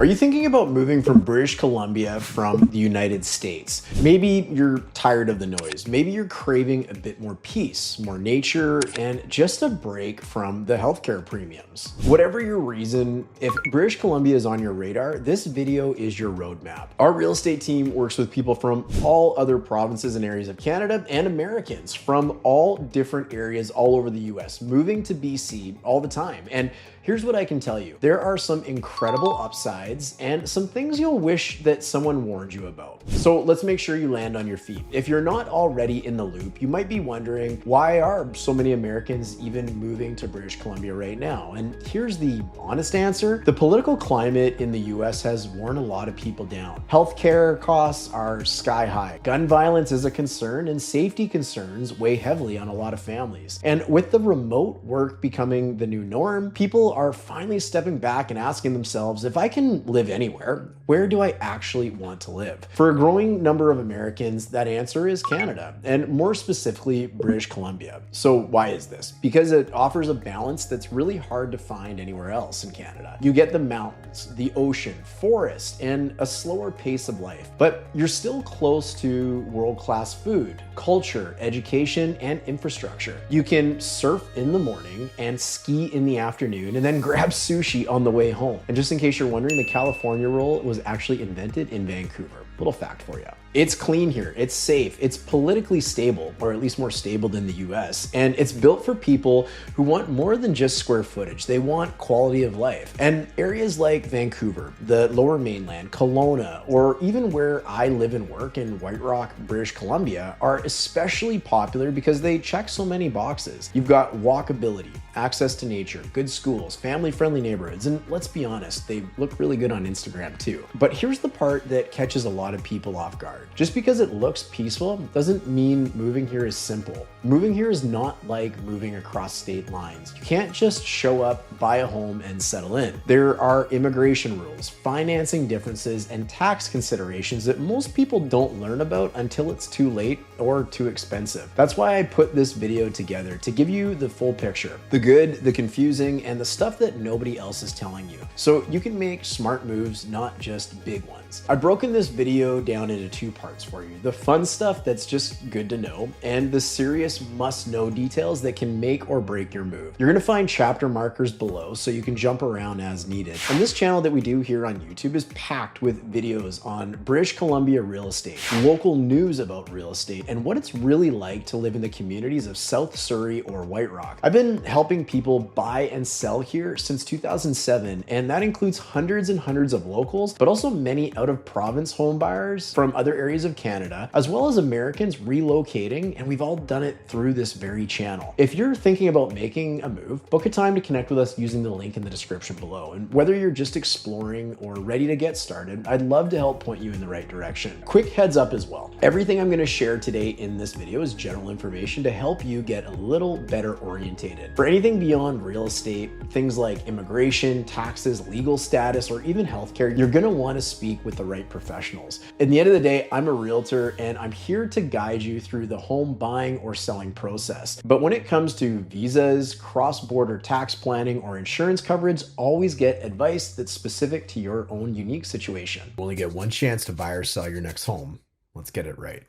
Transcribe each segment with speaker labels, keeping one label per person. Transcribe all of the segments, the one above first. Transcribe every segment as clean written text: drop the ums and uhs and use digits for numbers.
Speaker 1: Are you thinking about moving from British Columbia from the United States? Maybe you're tired of the noise. Maybe you're craving a bit more peace, more nature, and just a break from the healthcare premiums. Whatever your reason, if British Columbia is on your radar, this video is your roadmap. Our real estate team works with people from all other provinces and areas of Canada and Americans from all different areas all over the US, moving to BC all the time. And here's what I can tell you. There are some incredible upsides and some things you'll wish that someone warned you about. So let's make sure you land on your feet. If you're not already in the loop, you might be wondering, why are so many Americans even moving to British Columbia right now? And here's the honest answer. The political climate in the US has worn a lot of people down. Healthcare costs are sky high. Gun violence is a concern, and safety concerns weigh heavily on a lot of families. And with the remote work becoming the new norm, people are finally stepping back and asking themselves, if I can live anywhere, where do I actually want to live? For a growing number of Americans, that answer is Canada, and more specifically, British Columbia. So why is this? Because it offers a balance that's really hard to find anywhere else in Canada. You get the mountains, the ocean, forest, and a slower pace of life, but you're still close to world-class food, culture, education, and infrastructure. You can surf in the morning and ski in the afternoon, and then grab sushi on the way home. And just in case you're wondering, the California roll was actually invented in Vancouver. Little fact for you. It's clean here, it's safe, it's politically stable, or at least more stable than the US, and it's built for people who want more than just square footage. They want quality of life. And areas like Vancouver, the Lower Mainland, Kelowna, or even where I live and work in White Rock, British Columbia, are especially popular because they check so many boxes. You've got walkability, access to nature, good schools, family-friendly neighborhoods, and let's be honest, they look really good on Instagram too. But here's the part that catches a lot of people off guard. Just because it looks peaceful doesn't mean moving here is simple. Moving here is not like moving across state lines. You can't just show up, buy a home, and settle in. There are immigration rules, financing differences, and tax considerations that most people don't learn about until it's too late or too expensive. That's why I put this video together, to give you the full picture. The good, the confusing, and the stuff that nobody else is telling you. So you can make smart moves, not just big ones. I've broken this video down into two parts for you. The fun stuff that's just good to know, and the serious must-know details that can make or break your move. You're gonna find chapter markers below so you can jump around as needed. And this channel that we do here on YouTube is packed with videos on British Columbia real estate, local news about real estate, and what it's really like to live in the communities of South Surrey or White Rock. I've been helping people buy and sell here since 2007, and that includes hundreds and hundreds of locals, but also many out-of-province home buyers from other areas of Canada, as well as Americans relocating, and we've all done it through this very channel. If you're thinking about making a move, book a time to connect with us using the link in the description below. And whether you're just exploring or ready to get started, I'd love to help point you in the right direction. Quick heads up as well. Everything I'm going to share today in this video is general information to help you get a little better orientated. For anything beyond real estate, things like immigration, taxes, legal status, or even healthcare, you're going to want to speak with the right professionals. At the end of the day, I'm a realtor and I'm here to guide you through the home buying or selling process. But when it comes to visas, cross-border tax planning, or insurance coverage, always get advice that's specific to your own unique situation. You only get one chance to buy or sell your next home. Let's get it right.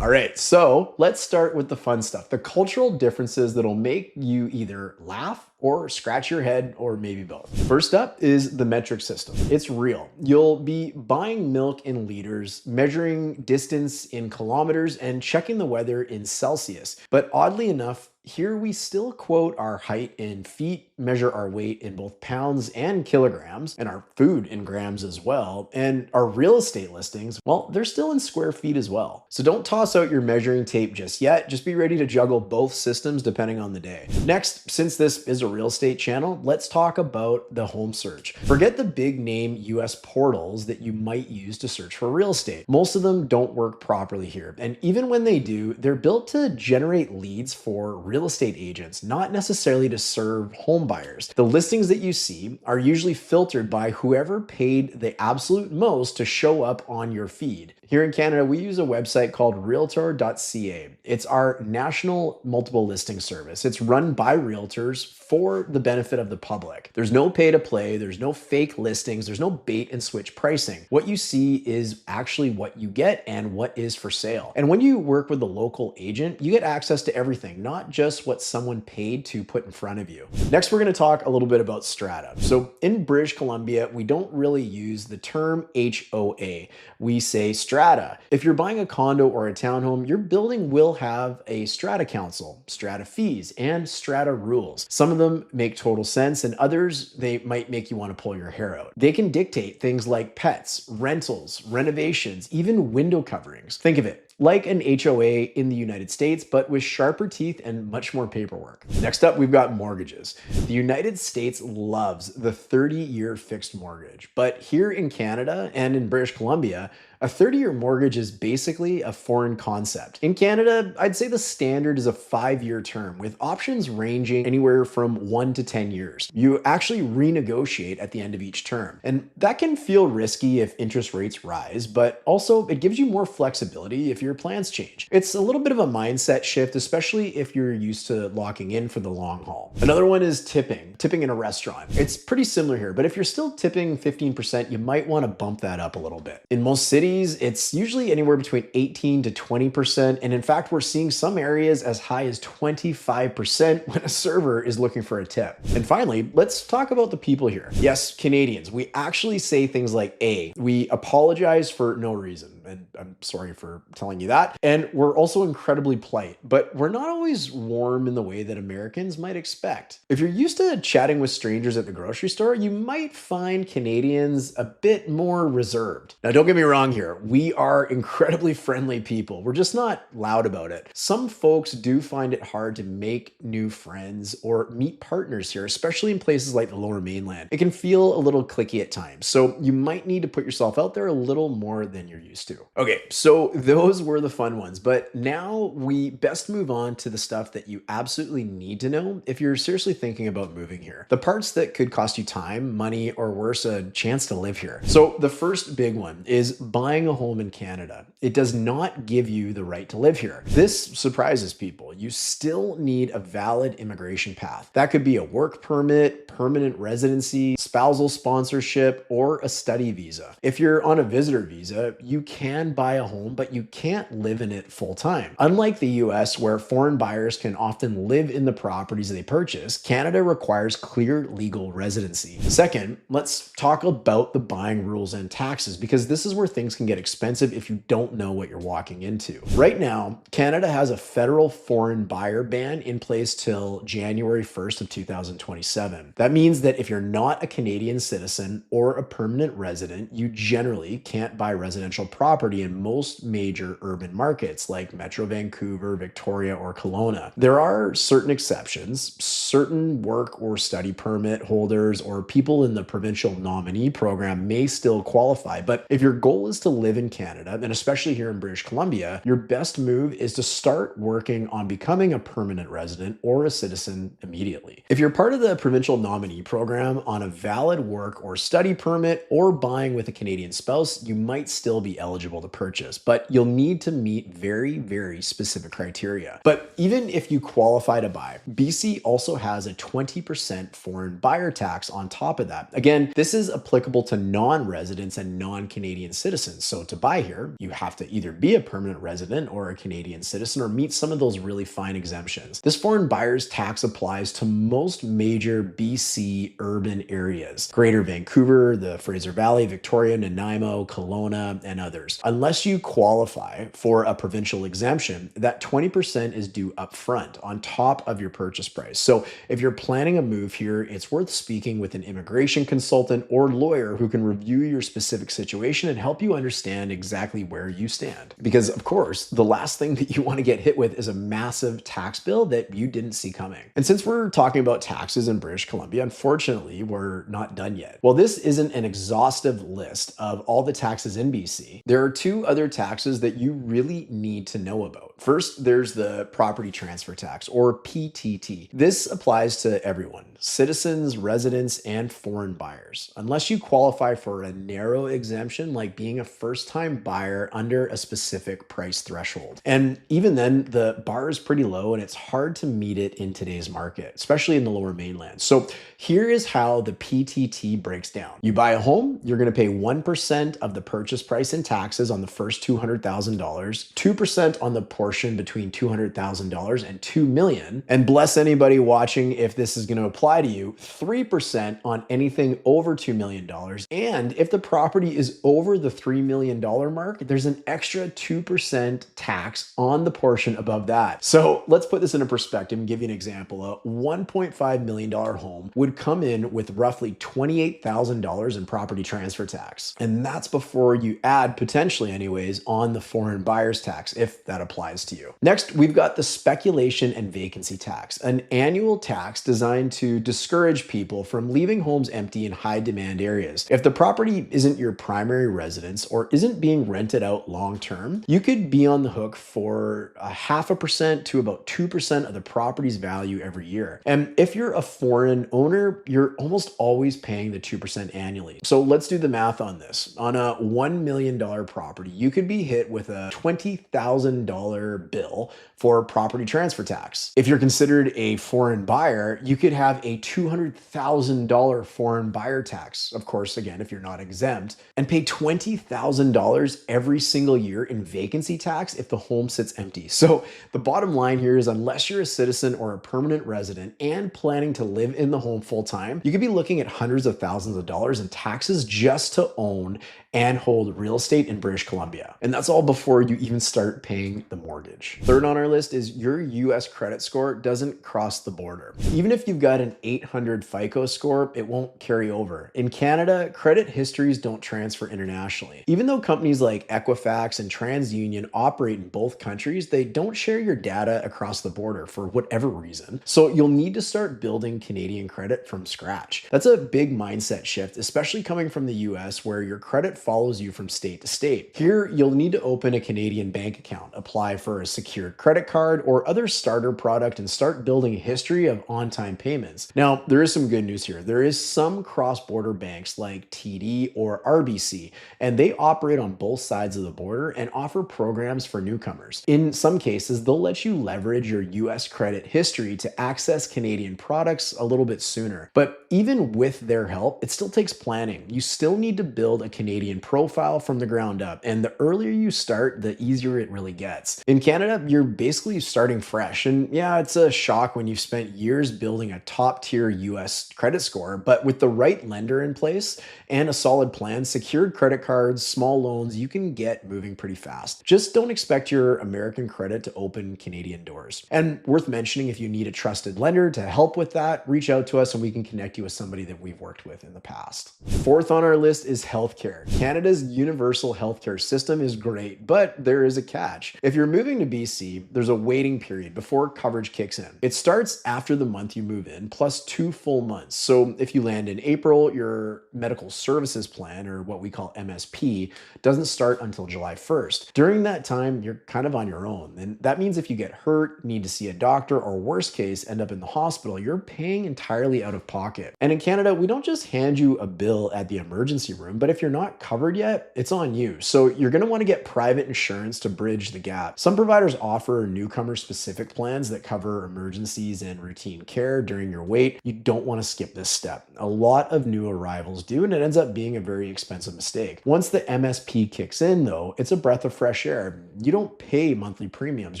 Speaker 1: All right, so let's start with the fun stuff, the cultural differences that'll make you either laugh or scratch your head, or maybe both. First up is the metric system. It's real. You'll be buying milk in liters, measuring distance in kilometers, and checking the weather in Celsius. But oddly enough, here we still quote our height in feet, measure our weight in both pounds and kilograms, and our food in grams as well. And our real estate listings, well, they're still in square feet as well. So don't toss out your measuring tape just yet. Just be ready to juggle both systems depending on the day. Next, since this is a real estate channel, let's talk about the home search. Forget the big name US portals that you might use to search for real estate. Most of them don't work properly here. And even when they do, they're built to generate leads for real real estate agents, not necessarily to serve home buyers. The listings that you see are usually filtered by whoever paid the absolute most to show up on your feed. Here in Canada, we use a website called realtor.ca. It's our national multiple listing service. It's run by realtors for the benefit of the public. There's no pay to play, there's no fake listings, there's no bait and switch pricing. What you see is actually what you get and what is for sale. And when you work with the local agent, you get access to everything, not just what someone paid to put in front of you. Next, we're going to talk a little bit about strata. So in British Columbia, we don't really use the term HOA. We say strata. If you're buying a condo or a townhome, your building will have a strata council, strata fees, and strata rules. Some of them make total sense, and others, they might make you want to pull your hair out. They can dictate things like pets, rentals, renovations, even window coverings. Think of it like an HOA in the United States, but with sharper teeth and much more paperwork. Next up, we've got mortgages. The United States loves the 30-year fixed mortgage, but here in Canada and in British Columbia, a 30-year mortgage is basically a foreign concept. In Canada, I'd say the standard is a 5-year term with options ranging anywhere from 1 to 10 years. You actually renegotiate at the end of each term. And that can feel risky if interest rates rise, but also it gives you more flexibility if your plans change. It's a little bit of a mindset shift, especially if you're used to locking in for the long haul. Another one is tipping in a restaurant. It's pretty similar here, but if you're still tipping 15%, you might want to bump that up a little bit. In most cities, it's usually anywhere between 18 to 20%. And in fact, we're seeing some areas as high as 25% when a server is looking for a tip. And finally, let's talk about the people here. Yes, Canadians, we actually say things like we apologize for no reason. And I'm sorry for telling you that. And we're also incredibly polite, but we're not always warm in the way that Americans might expect. If you're used to chatting with strangers at the grocery store, you might find Canadians a bit more reserved. Now, don't get me wrong here. We are incredibly friendly people. We're just not loud about it. Some folks do find it hard to make new friends or meet partners here, especially in places like the Lower Mainland. It can feel a little cliquey at times, so you might need to put yourself out there a little more than you're used to. Okay, so those were the fun ones, but now we best move on to the stuff that you absolutely need to know if you're seriously thinking about moving here. The parts that could cost you time, money, or worse, a chance to live here. So the first big one is buying a home in Canada. It does not give you the right to live here. This surprises people. You still need a valid immigration path. That could be a work permit, permanent residency, spousal sponsorship, or a study visa. If you're on a visitor visa, you can buy a home, but you can't live in it full time. Unlike the US, where foreign buyers can often live in the properties they purchase, Canada requires clear legal residency. Second, let's talk about the buying rules and taxes, because this is where things can get expensive if you don't know what you're walking into. Right now, Canada has a federal foreign buyer ban in place till January 1st of 2027. That means that if you're not a Canadian citizen or a permanent resident, you generally can't buy residential property in most major urban markets like Metro Vancouver, Victoria, or Kelowna. There are certain exceptions. Certain work or study permit holders or people in the provincial nominee program may still qualify, but if your goal is to live in Canada, and especially here in British Columbia, your best move is to start working on becoming a permanent resident or a citizen immediately. If you're part of the provincial nominee program on a valid work or study permit or buying with a Canadian spouse, you might still be eligible to purchase, but you'll need to meet very, very specific criteria. But even if you qualify to buy, BC also has a 20% foreign buyer tax on top of that. Again, this is applicable to non-residents and non-Canadian citizens. So to buy here, you have to either be a permanent resident or a Canadian citizen or meet some of those really fine exemptions. This foreign buyer's tax applies to most major BC urban areas: Greater Vancouver, the Fraser Valley, Victoria, Nanaimo, Kelowna, and others. Unless you qualify for a provincial exemption, that 20% is due upfront on top of your purchase price. So if you're planning a move here, it's worth speaking with an immigration consultant or lawyer who can review your specific situation and help you understand exactly where you stand. Because of course, the last thing that you want to get hit with is a massive tax bill that you didn't see coming. And since we're talking about taxes in British Columbia, unfortunately, we're not done yet. While this isn't an exhaustive list of all the taxes in BC, there There are two other taxes that you really need to know about. First, there's the property transfer tax, or PTT. This applies to everyone, citizens, residents, and foreign buyers, unless you qualify for a narrow exemption like being a first-time buyer under a specific price threshold. And even then, the bar is pretty low and it's hard to meet it in today's market, especially in the lower mainland. So here is how the PTT breaks down. You buy a home, you're going to pay 1% of the purchase price in taxes on the first $200,000, 2% on the portion between $200,000 and $2 million, and bless anybody watching if this is going to apply to you, 3% on anything over $2 million. And if the property is over the $3 million mark, there's an extra 2% tax on the portion above that. So let's put this into perspective and give you an example. A $1.5 million home would come in with roughly $28,000 in property transfer tax. And that's before you add, potentially anyways, on the foreign buyer's tax, if that applies to you. Next, we've got the speculation and vacancy tax, an annual tax designed to discourage people from leaving homes empty in high demand areas. If the property isn't your primary residence or isn't being rented out long term, you could be on the hook for 0.5% to about 2% of the property's value every year. And if you're a foreign owner, you're almost always paying the 2% annually. So let's do the math on this. On a $1 million property, you could be hit with a $20,000 bill for property transfer tax. If you're considered a foreign buyer, you could have a $200,000 foreign buyer tax. Of course, again, if you're not exempt, and pay $20,000 every single year in vacancy tax if the home sits empty. So the bottom line here is, unless you're a citizen or a permanent resident and planning to live in the home full time, you could be looking at hundreds of thousands of dollars in taxes just to own and hold real estate in British Columbia. And that's all before you even start paying the mortgage. Third on our list is your US credit score doesn't cross the border. Even if you've got an 800 FICO score, it won't carry over. In Canada, credit histories don't transfer internationally. Even though companies like Equifax and TransUnion operate in both countries, they don't share your data across the border for whatever reason. So you'll need to start building Canadian credit from scratch. That's a big mindset shift, especially coming from the US, where your credit follows you from state to state. Here, you'll need to open a Canadian bank account, apply for a secured credit card or other starter product, and start building a history of on-time payments. Now, there is some good news here. There is some cross-border banks like TD or RBC, and they operate on both sides of the border and offer programs for newcomers. In some cases, they'll let you leverage your US credit history to access Canadian products a little bit sooner. But even with their help, it still takes planning. You still need to build a Canadian profile from the ground up, and the earlier you start, the easier it really gets. In Canada, you're basically starting fresh, and yeah, it's a shock when you've spent years building a top-tier US credit score, but with the right lender in place and a solid plan, secured credit cards, small loans, you can get moving pretty fast. Just don't expect your American credit to open Canadian doors. And worth mentioning, if you need a trusted lender to help with that, reach out to us and we can connect you with somebody that we've worked with in the past. Fourth on our list is healthcare. Canada's universal healthcare system is great, but there is a catch. If you're moving to BC, there's a waiting period before coverage kicks in. It starts after the month you move in, plus 2 full months. So if you land in April, your medical services plan, or what we call MSP, doesn't start until July 1st. During that time, you're kind of on your own. And that means if you get hurt, need to see a doctor, or worst case, end up in the hospital, you're paying entirely out of pocket. And in Canada, we don't just hand you a bill at the emergency room, but if you're not covered yet, it's on you. So you're going to want to get private insurance to bridge the gap. Some providers offer newcomer specific plans that cover emergencies and routine care during your wait. You don't want to skip this step. A lot of new arrivals do, and it ends up being a very expensive mistake. Once the MSP kicks in though, it's a breath of fresh air. You don't pay monthly premiums.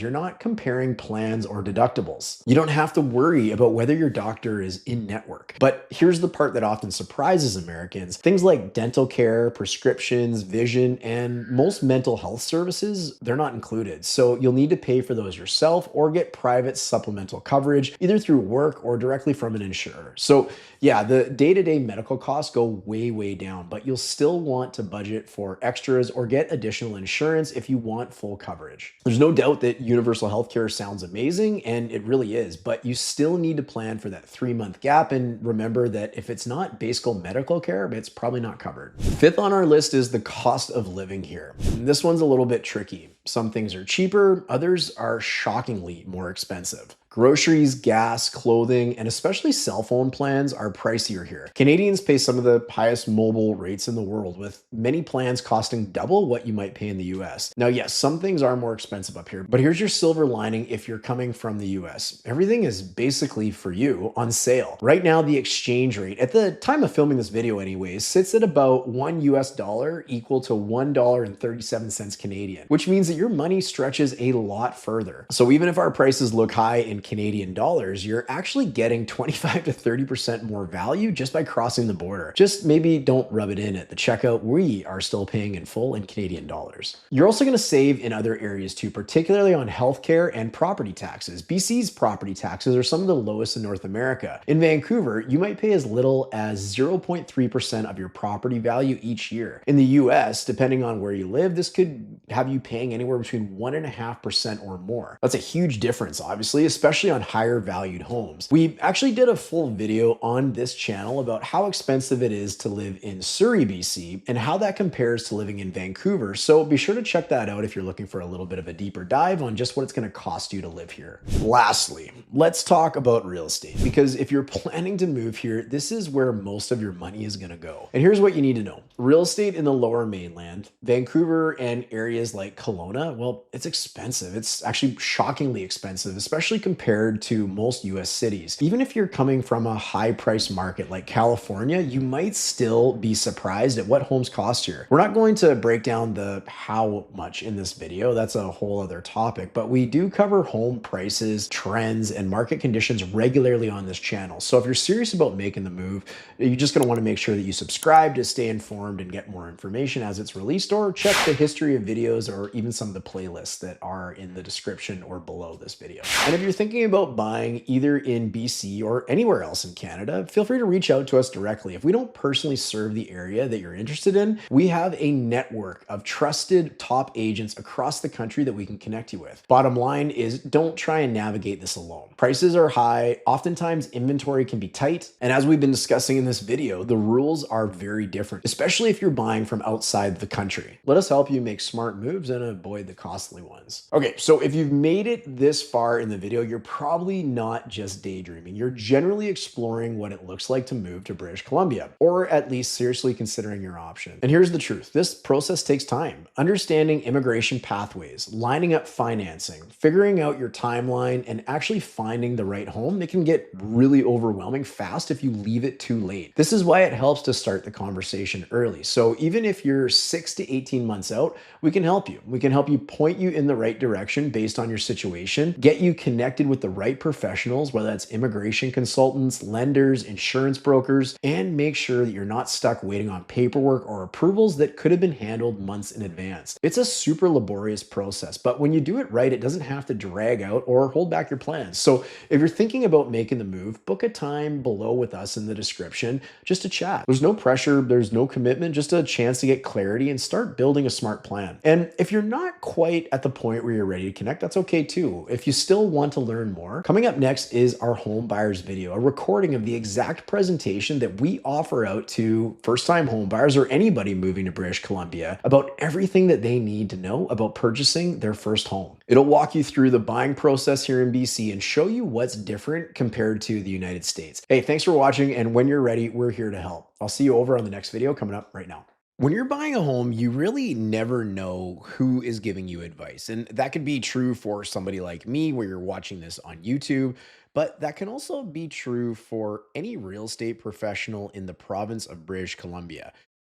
Speaker 1: You're not comparing plans or deductibles. You don't have to worry about whether your doctor is in network. But here's the part that often surprises Americans. Things like dental care, prescriptions, vision, and most mental health services, they're not included. So you'll need to pay for those yourself or get private supplemental coverage, either through work or directly from an insurer. So Yeah, the day-to-day medical costs go way, way down, but you'll still want to budget for extras or get additional insurance if you want full coverage. There's no doubt that universal healthcare sounds amazing, and it really is, but you still need to plan for that 3-month gap and remember that if it's not basic medical care, it's probably not covered. Fifth on our list is the cost of living here. This one's a little bit tricky. Some things are cheaper, others are shockingly more expensive. Groceries, gas, clothing, and especially cell phone plans are pricier here. Canadians pay some of the highest mobile rates in the world, with many plans costing double what you might pay in the US. Now, yes, some things are more expensive up here, but here's your silver lining if you're coming from the US. Everything is basically for you on sale. Right now, the exchange rate, at the time of filming this video anyways, sits at about $1 equal to $1.37 Canadian, which means that your money stretches a lot further. So even if our prices look high in Canadian dollars, you're actually getting 25 to 30% more value just by crossing the border. Just maybe don't rub it in at the checkout. We are still paying in full in Canadian dollars. You're also going to save in other areas too, particularly on healthcare and property taxes. BC's property taxes are some of the lowest in North America. In Vancouver, you might pay as little as 0.3% of your property value each year. In the US, depending on where you live, this could have you paying anywhere between 1.5% or more. That's a huge difference, obviously, especially on higher valued homes. We actually did a full video on this channel about how expensive it is to live in Surrey, BC, and how that compares to living in Vancouver. So be sure to check that out if you're looking for a little bit of a deeper dive on just what it's going to cost you to live here. Lastly, let's talk about real estate, because if you're planning to move here, this is where most of your money is going to go. And here's what you need to know. Real estate in the Lower Mainland, Vancouver, and areas like Kelowna, well, it's expensive. It's actually shockingly expensive, especially compared to most US cities. Even if you're coming from a high price market like California, you might still be surprised at what homes cost here. We're not going to break down the how much in this video. That's a whole other topic, but we do cover home prices, trends, and market conditions regularly on this channel. So if you're serious about making the move, you're just going to want to make sure that you subscribe to stay informed and get more information as it's released, or check the history of videos or even some of the playlists that are in the description or below this video. And if you're thinking about buying either in BC or anywhere else in Canada, feel free to reach out to us directly. If we don't personally serve the area that you're interested in, we have a network of trusted top agents across the country that we can connect you with. Bottom line is, don't try and navigate this alone. Prices are high, oftentimes inventory can be tight, and as we've been discussing in this video, the rules are very different, especially if you're buying from outside the country. Let us help you make smart moves and avoid the costly ones. Okay, so if you've made it this far in the video, you're probably not just daydreaming. You're generally exploring what it looks like to move to British Columbia, or at least seriously considering your option. And here's the truth. This process takes time. Understanding immigration pathways, lining up financing, figuring out your timeline, and actually finding the right home, it can get really overwhelming fast if you leave it too late. This is why it helps to start the conversation early. So even if you're 6 to 18 months out, we can help you. We can help you point you in the right direction based on your situation, get you connected with the right professionals, whether that's immigration consultants, lenders, insurance brokers, and make sure that you're not stuck waiting on paperwork or approvals that could have been handled months in advance. It's a super laborious process, but when you do it right, it doesn't have to drag out or hold back your plans. So if you're thinking about making the move, book a time below with us in the description just to chat. There's no pressure, there's no commitment, just a chance to get clarity and start building a smart plan. And if you're not quite at the point where you're ready to connect, that's okay too. If you still want to learn more, coming up next is our home buyers video, a recording of the exact presentation that we offer out to first-time home buyers or anybody moving to British Columbia about everything that they need to know about purchasing their first home. It'll walk you through the buying process here in BC and show you what's different compared to the United States. Hey, thanks for watching, and when you're ready, we're here to help. I'll see you over on the next video coming up right now. When you're buying a home, you really never know who is giving you advice. And that could be true for somebody like me, where you're watching this on YouTube, but that can also be true for any real estate professional in the province of British Columbia.